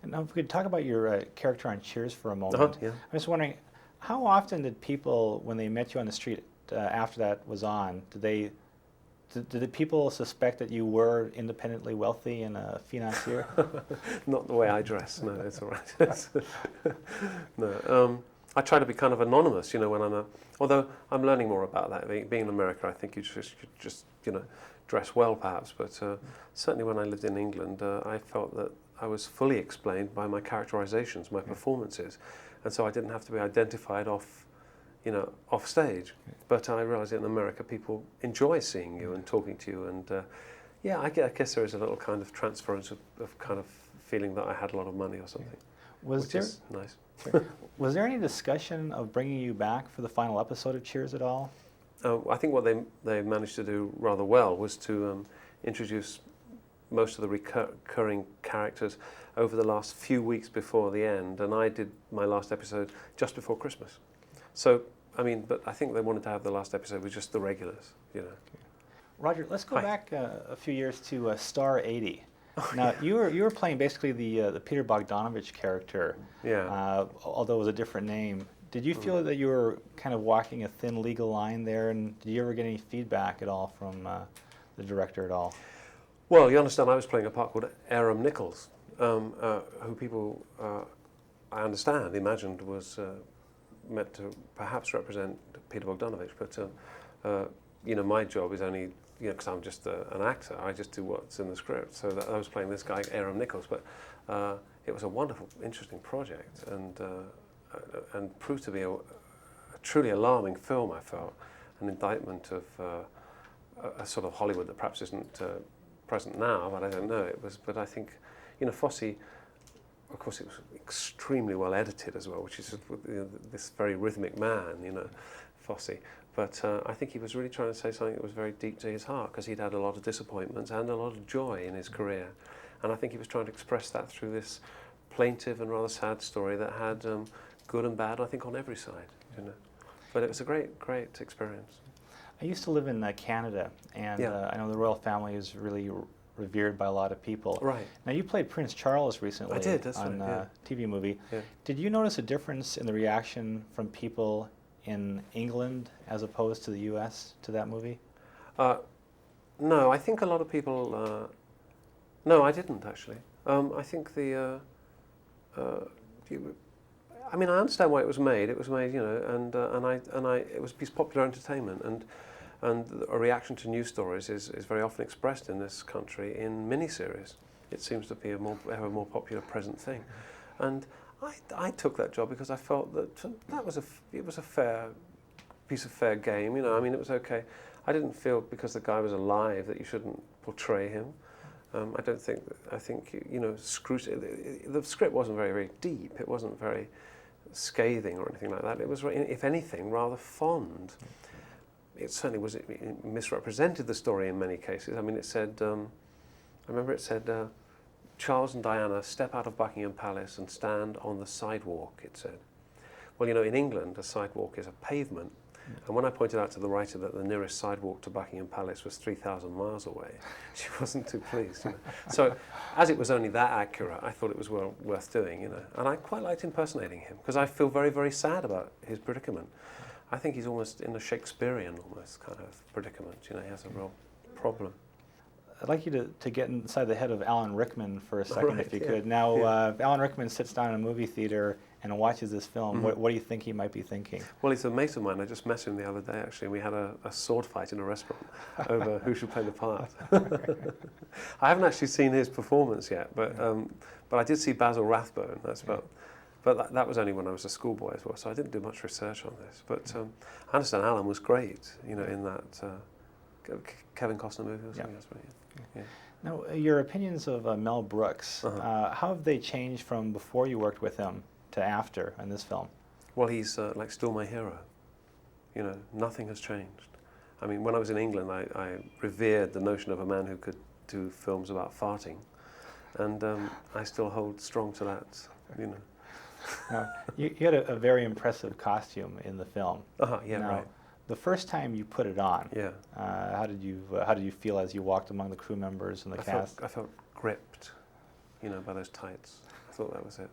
And now if we could talk about your character on Cheers for a moment. Yeah. I'm just wondering, how often did people, when they met you on the street after that was on, did the people suspect that you were independently wealthy and a financier? Not the way I dress. No, it's all right. No, I try to be kind of anonymous, when I'm although I'm learning more about that. Being in America, I think you just dress well, perhaps. But certainly when I lived in England, I felt that I was fully explained by my characterizations, my performances, and so I didn't have to be identified off stage. But I realize that in America, people enjoy seeing you and talking to you, and I guess there is a little kind of transference of kind of feeling that I had a lot of money or something, which is nice. Was there any discussion of bringing you back for the final episode of Cheers at all? I think what they managed to do rather well was to introduce most of the recurring characters over the last few weeks before the end, and I did my last episode just before Christmas. So, but I think they wanted to have the last episode with just the regulars, Roger, let's go back a few years to Star 80. Now, Yeah. you were playing basically the Peter Bogdanovich character, although it was a different name. Did you feel that you were kind of walking a thin legal line there, and did you ever get any feedback at all from the director at all? Well, you understand, I was playing a part called Aram Nichols, who people, I understand, imagined was meant to perhaps represent Peter Bogdanovich, but my job is only, because I'm just an actor, I just do what's in the script. So that I was playing this guy, Aram Nichols, but it was a wonderful, interesting project, and proved to be a truly alarming film, I felt, an indictment of a sort of Hollywood that perhaps isn't present now, but I don't know. But I think, Fosse, of course, it was extremely well edited as well, which is this very rhythmic man, Fosse. But I think he was really trying to say something that was very deep to his heart, because he'd had a lot of disappointments and a lot of joy in his career. And I think he was trying to express that through this plaintive and rather sad story that had good and bad, I think, on every side. But it was a great, great experience. I used to live in Canada, and I know the royal family is really revered by a lot of people. Right. Now, you played Prince Charles recently on a TV movie. Yeah. Did you notice a difference in the reaction from people in England as opposed to the U.S. to that movie? No, I think a lot of people... no, I didn't, actually. I think I understand why it was made. It was made, it was a piece of popular entertainment, and a reaction to news stories is very often expressed in this country in miniseries. It seems to be a more popular present thing, and I took that job because I felt that it was a fair piece of fair game. It was okay. I didn't feel because the guy was alive that you shouldn't portray him. I think the script wasn't very, very deep. It wasn't very scathing or anything like that. It was, if anything, rather fond. It certainly was. It misrepresented the story in many cases. It said, I remember it said, Charles and Diana step out of Buckingham Palace and stand on the sidewalk, it said. Well, in England, a sidewalk is a pavement. And when I pointed out to the writer that the nearest sidewalk to Buckingham Palace was 3,000 miles away, she wasn't too pleased. So, as it was only that accurate, I thought it was well worth doing. And I quite liked impersonating him because I feel very, very sad about his predicament. I think he's almost in a Shakespearean almost kind of predicament. He has a real problem. I'd like you to get inside the head of Alan Rickman for a second, if you could. Now, if Alan Rickman sits down in a movie theater and watches this film, what do you think he might be thinking? Well, he's a mate of mine. I just met him the other day, actually, and we had a sword fight in a restaurant over who should play the part. I haven't actually seen his performance yet, but I did see Basil Rathbone. But that was only when I was a schoolboy as well, so I didn't do much research on this. But I understand Alan was great, in that Kevin Costner movie or something. Yeah. Now, your opinions of Mel Brooks, how have they changed from before you worked with him to after in this film? Well, he's still my hero. Nothing has changed. When I was in England, I revered the notion of a man who could do films about farting, and I still hold strong to that. You had a very impressive costume in the film. Right. The first time you put it on, yeah. How did you feel as you walked among the crew members and the cast? I felt gripped. you know, by those tights. I thought that was it.